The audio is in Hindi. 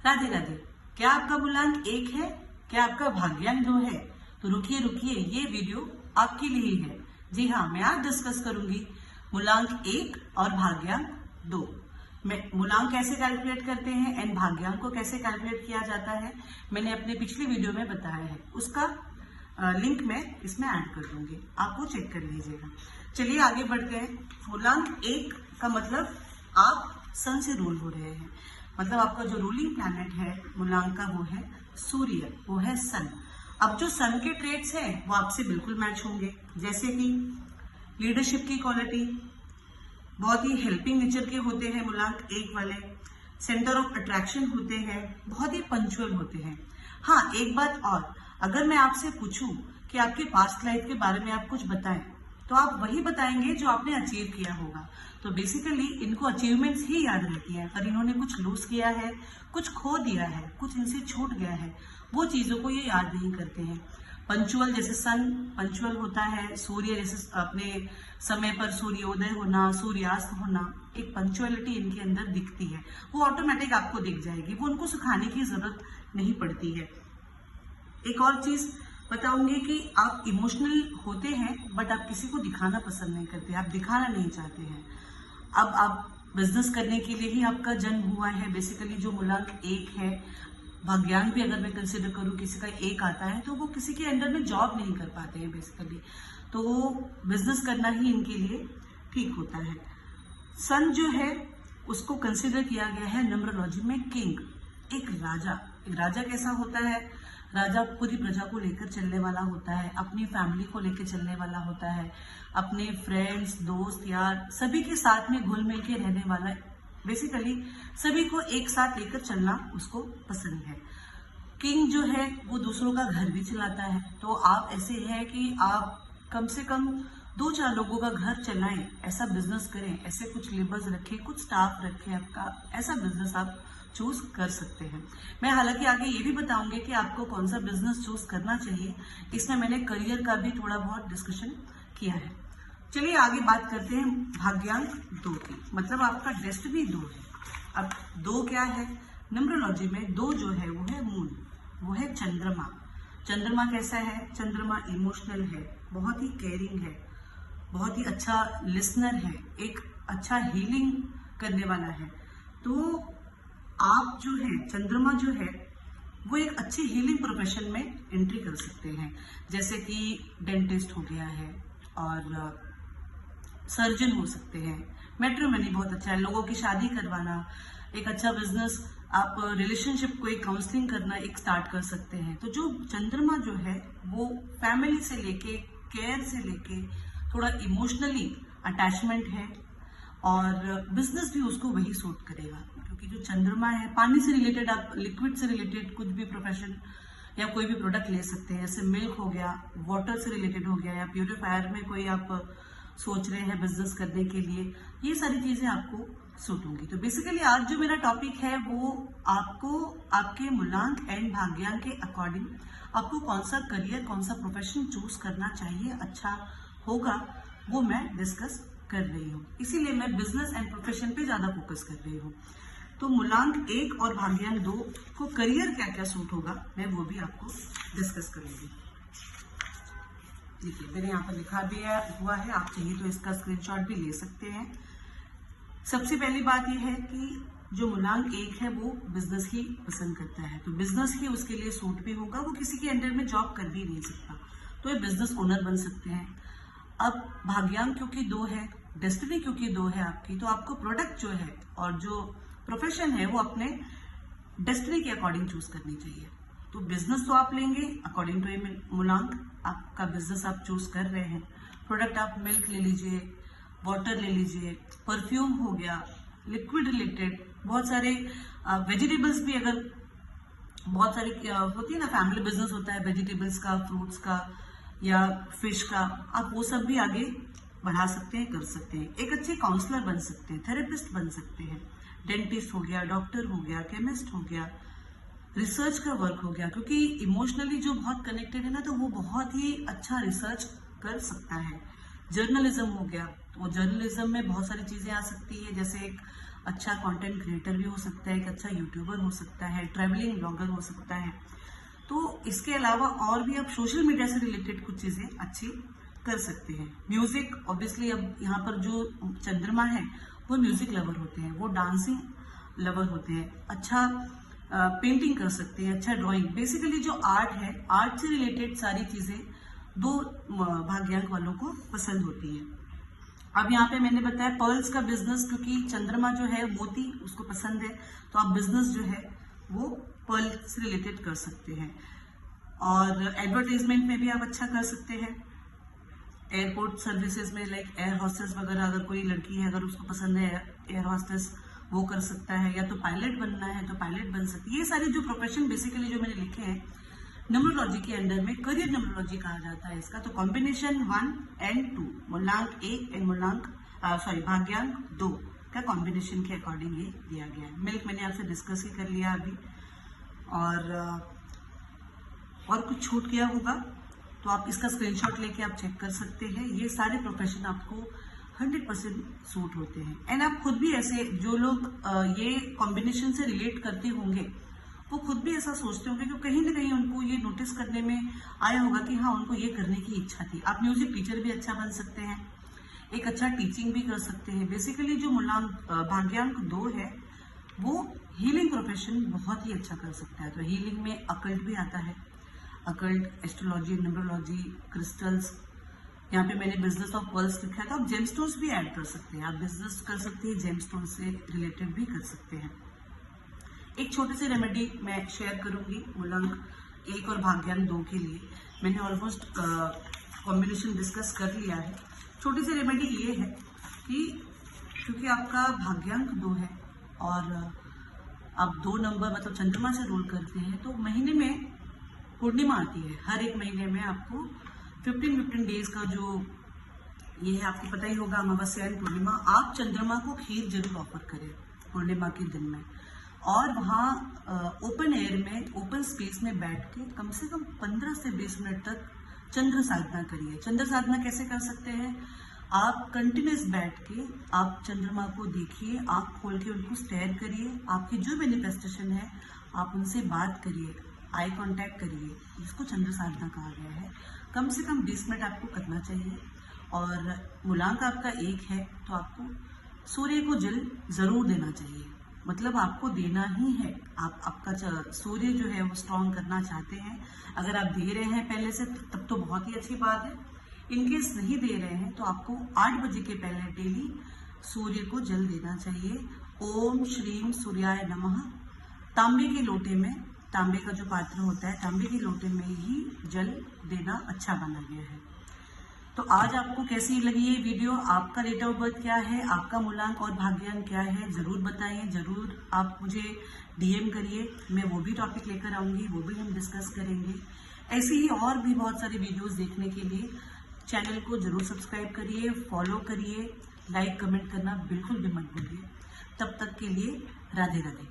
राधे राधे। क्या आपका मूलांक 1 है? क्या आपका भाग्यांक 2 है? तो रुकिए रुकिए, ये वीडियो आपके लिए ही है। जी हाँ, मैं आज डिस्कस करूंगी मूलांक 1 और भाग्यांक 2। मैं मूलांक कैसे कैलकुलेट करते हैं एंड भाग्यांक को कैसे कैलकुलेट किया जाता है, मैंने अपने पिछली वीडियो में बताया है। उसका लिंक मैं इसमें ऐड कर दूंगी, आप वो चेक कर लीजिएगा। चलिए आगे बढ़ते हैं। मूलांक 1 का मतलब आप सन से रूल हो रहे हैं, मतलब आपका जो रूलिंग प्लैनेट है मूलांक का वो है सूर्य, वो है सन। अब जो सन के ट्रेट्स हैं वो आपसे बिल्कुल मैच होंगे, जैसे कि लीडरशिप की क्वालिटी, बहुत ही हेल्पिंग नेचर के होते हैं मूलांक 1 वाले, सेंटर ऑफ अट्रैक्शन होते हैं, बहुत ही पंचुअल होते हैं। हाँ, एक बात और, अगर मैं आपसे पूछूं कि आपके पास्ट लाइफ के बारे में आप कुछ बताएं, तो आप वही बताएंगे जो आपने अचीव किया होगा। तो बेसिकली इनको अचीवमेंट्स ही याद रहती हैं, पर इन्होंने कुछ लूज किया है, कुछ खो दिया है, कुछ इनसे छूट गया है, वो चीजों को ये याद नहीं करते हैं। पंचुअल, जैसे सन पंचुअल होता है, सूर्य जैसे अपने समय पर सूर्योदय होना, सूर्यास्त होना, एक पंचुअलिटी इनके अंदर दिखती है, वो ऑटोमेटिक आपको दिख जाएगी, वो उनको सिखाने की जरूरत नहीं पड़ती है। एक और चीज बताऊंगी कि आप इमोशनल होते हैं बट आप किसी को दिखाना पसंद नहीं करते, आप दिखाना नहीं चाहते हैं। अब आप बिजनेस करने के लिए ही आपका जन्म हुआ है, बेसिकली जो मूलांक 1 है। भाग्यांक भी अगर मैं कंसिडर करूं, किसी का 1 आता है तो वो किसी के अंडर में जॉब नहीं कर पाते हैं बेसिकली, तो वो बिजनेस करना ही इनके लिए ठीक होता है। सन जो है उसको कंसिडर किया गया है न्यूमरोलॉजी में किंग, एक राजा। एक राजा कैसा होता है? राजा पूरी प्रजा को लेकर चलने वाला होता है, अपनी फैमिली को लेकर चलने वाला होता है, अपने फ्रेंड्स, दोस्त, यार सभी के साथ में घुल मिल के रहने वाला, बेसिकली सभी को एक साथ लेकर चलना उसको पसंद है। किंग जो है वो दूसरों का घर भी चलाता है, तो आप ऐसे हैं कि आप कम से कम 2-4 लोगों का घर चलाएं, ऐसा बिजनेस करें, ऐसे कुछ लेबर्स रखें, कुछ स्टाफ रखें, आपका ऐसा बिजनेस आप चूज कर सकते हैं। मैं हालांकि आगे ये भी बताऊंगी कि आपको कौन सा बिजनेस चूज करना चाहिए, इसमें मैंने करियर का भी थोड़ा बहुत डिस्कशन किया है। चलिए आगे बात करते हैं भाग्यांक 2 की, मतलब आपका डेस्टिनी 2 है। अब 2 क्या है? न्यूमरोलॉजी में 2 जो है वो है मून, वो है चंद्रमा। चंद्रमा कैसा है? चंद्रमा इमोशनल है, बहुत ही केयरिंग है, बहुत ही अच्छा लिसनर है, एक अच्छा हीलिंग करने वाला है। तो आप जो है, चंद्रमा जो है वो एक अच्छी हीलिंग प्रोफेशन में एंट्री कर सकते हैं, जैसे कि डेंटिस्ट हो गया है और सर्जन हो सकते हैं। मैट्रिमनी बहुत अच्छा है, लोगों की शादी करवाना, एक अच्छा बिजनेस, आप रिलेशनशिप को एक काउंसलिंग करना एक स्टार्ट कर सकते हैं। तो जो चंद्रमा जो है वो फैमिली से लेके, केयर से लेके, थोड़ा इमोशनली अटैचमेंट है, और बिजनेस भी उसको वही सूट करेगा, क्योंकि जो चंद्रमा है पानी से रिलेटेड, आप लिक्विड से रिलेटेड कुछ भी प्रोफेशन या कोई भी प्रोडक्ट ले सकते हैं, जैसे मिल्क हो गया, वाटर से रिलेटेड हो गया, या प्यूरिफायर में कोई आप सोच रहे हैं बिजनेस करने के लिए, ये सारी चीजें आपको सूट होंगी। तो बेसिकली आज जो मेरा टॉपिक है वो आपको आपके मूलांक एंड भाग्यांक के अकॉर्डिंग आपको कौन सा करियर, कौन सा प्रोफेशन चूज करना चाहिए, अच्छा होगा, वो मैं डिस्कस कर रही हूँ। इसीलिए मैं बिजनेस एंड प्रोफेशन पे ज्यादा फोकस कर रही हूँ। तो मूलांक 1 और भाग्यांक 2 को करियर क्या क्या सूट होगा, मैं वो भी आपको डिस्कस करूंगी। देखिए मैंने यहाँ पर लिखा भी हुआ है, आप चाहिए तो इसका स्क्रीनशॉट भी ले सकते हैं। सबसे पहली बात यह है कि जो मूलांक 1 है वो बिजनेस ही पसंद करता है, तो बिजनेस ही उसके लिए सूट भी होगा, वो किसी के अंडर में जॉब कर भी नहीं सकता, तो ये बिजनेस ओनर बन सकते हैं। अब भाग्यांक क्योंकि 2 है, डेस्टिनी क्योंकि 2 है आपकी, तो आपको प्रोडक्ट जो है और जो प्रोफेशन है वो अपने डेस्टिनी के अकॉर्डिंग चूज करनी चाहिए। तो बिजनेस तो आप लेंगे अकॉर्डिंग टू ये मूलांक, आपका बिजनेस आप चूज कर रहे हैं। प्रोडक्ट आप मिल्क ले लीजिए, वाटर ले लीजिए, परफ्यूम हो गया, लिक्विड रिलेटेड, बहुत सारे वेजिटेबल्स भी, अगर बहुत सारी होती है ना, फैमिली बिजनेस होता है वेजिटेबल्स का, फ्रूट्स का या फिश का, आप वो सब भी आगे बढ़ा सकते हैं, कर सकते हैं। एक अच्छे काउंसलर बन सकते हैं, थेरेपिस्ट बन सकते हैं, डेंटिस्ट हो गया, डॉक्टर हो गया, केमिस्ट हो गया, रिसर्च का वर्क हो गया, क्योंकि इमोशनली जो बहुत कनेक्टेड है ना, तो वो बहुत ही अच्छा रिसर्च कर सकता है। जर्नलिज्म हो गया, तो जर्नलिज्म में बहुत सारी चीजें आ सकती है, जैसे एक अच्छा कंटेंट क्रिएटर भी हो सकता है, एक अच्छा यूट्यूबर हो सकता है, ट्रैवलिंग ब्लॉगर हो सकता है। तो इसके अलावा और भी आप सोशल मीडिया से रिलेटेड कुछ चीजें अच्छी कर सकते हैं। म्यूजिक ऑब्वियसली, अब यहाँ पर जो चंद्रमा है वो म्यूजिक लवर होते हैं, वो डांसिंग लवर होते हैं, अच्छा पेंटिंग कर सकते हैं, अच्छा ड्राइंग, बेसिकली जो आर्ट है, आर्ट से रिलेटेड सारी चीजें दो भाग्यांक वालों को पसंद होती है। अब यहाँ पे मैंने बताया पर्ल्स का बिजनेस, क्योंकि चंद्रमा जो है मोती उसको पसंद है, तो आप बिजनेस जो है वो पर्ल से रिलेटेड कर सकते हैं। और एडवर्टाइजमेंट में भी आप अच्छा कर सकते हैं। एयरपोर्ट सर्विसेज में लाइक एयर हॉस्टेस वगैरह, अगर कोई लड़की है अगर उसको पसंद है एयर हॉस्टेस, वो कर सकता है, या तो पायलट बनना है तो पायलट बन सकती है। ये सारे जो प्रोफेशन बेसिकली जो मैंने लिखे हैं न्यूमरोलॉजी के अंडर में करियर न्यूमरोलॉजी कहा जाता है इसका। तो कॉम्बिनेशन 1 and 2, मूलांक 1 एंड भाग्यांक 2 का कॉम्बिनेशन के अकॉर्डिंग ये दिया गया है। मिल्क मैंने आपसे डिस्कस ही कर लिया अभी, और कुछ छूट गया होगा तो आप इसका स्क्रीनशॉट लेके आप चेक कर सकते हैं। ये सारे प्रोफेशन आपको 100% सूट होते हैं। एंड आप खुद भी ऐसे, जो लोग ये कॉम्बिनेशन से रिलेट करते होंगे वो खुद भी ऐसा सोचते होंगे कि कहीं ना कहीं उनको ये नोटिस करने में आया होगा कि हाँ उनको ये करने की इच्छा थी। आप म्यूजिक टीचर भी अच्छा बन सकते हैं, एक अच्छा टीचिंग भी कर सकते हैं। बेसिकली जो मूलांक भाग्यांक 2 है वो हीलिंग प्रोफेशन बहुत ही अच्छा कर सकता है। तो हीलिंग में अकल्ट भी आता है, अकल्ट, एस्ट्रोलॉजी, न्यूमरोलॉजी, क्रिस्टल्स। यहाँ पे मैंने बिजनेस ऑफ पर्ल्स लिखा है, तो आप जेमस्टोन्स भी ऐड कर सकते हैं। आप बिजनेस कर सकते हैं, जेमस्टोन से रिलेटेड भी कर सकते हैं। एक छोटी सी रेमेडी मैं शेयर करूंगी मूलांक 1 और भाग्यांक 2 के लिए। मैंने ऑलमोस्ट कॉम्बिनेशन डिस्कस कर लिया है। छोटी सी रेमेडी ये है कि क्योंकि आपका भाग्यांक 2 है और आप 2 नंबर मतलब चंद्रमा से रोल करते हैं, तो महीने में पूर्णिमा आती है। हर एक महीने में आपको 15 डेज का जो ये है, आपको पता ही होगा, अमावस्या एंड पूर्णिमा, आप चंद्रमा को खीर जरूर ऑफर करें पूर्णिमा के दिन में। और वहाँ ओपन एयर में, ओपन स्पेस में बैठ के कम से कम 15 से 20 मिनट तक चंद्र साधना करिए। चंद्र साधना कैसे कर सकते हैं? आप कंटिन्यूस बैठ के आप चंद्रमा को देखिए, आँख खोल के उनको स्टेयर करिए, आपकी जो मैनिफेस्टेशन है आप उनसे बात करिए, आई कांटेक्ट करिए, जिसको चंद्र साधना कहा गया है। कम से कम 20 मिनट आपको करना चाहिए। और मूलांक आपका 1 है तो आपको सूर्य को जल जरूर देना चाहिए, मतलब आपको देना ही है। आप आपका सूर्य जो है वो स्ट्रॉन्ग करना चाहते हैं, अगर आप दे रहे हैं पहले से तब तो बहुत ही अच्छी बात है। इनकेस नहीं दे रहे हैं तो आपको 8 बजे के पहले डेली सूर्य को जल देना चाहिए। ओम श्रीम सूर्याय नमः। तांबे के लोटे में, तांबे का जो पात्र होता है, तांबे के लोटे में ही जल देना अच्छा माना गया है। तो आज आपको कैसी लगी ये वीडियो? आपका डेट ऑफ बर्थ क्या है, आपका मूलांक और भाग्यांक क्या है, जरूर बताइए। जरूर आप मुझे डीएम करिए, मैं वो भी टॉपिक लेकर आऊंगी, वो भी हम डिस्कस करेंगे। ऐसे ही और भी बहुत सारी वीडियोस देखने के लिए चैनल को जरूर सब्सक्राइब करिए, फॉलो करिए, लाइक कमेंट करना बिल्कुल भी मत भूलिए। तब तक के लिए राधे राधे।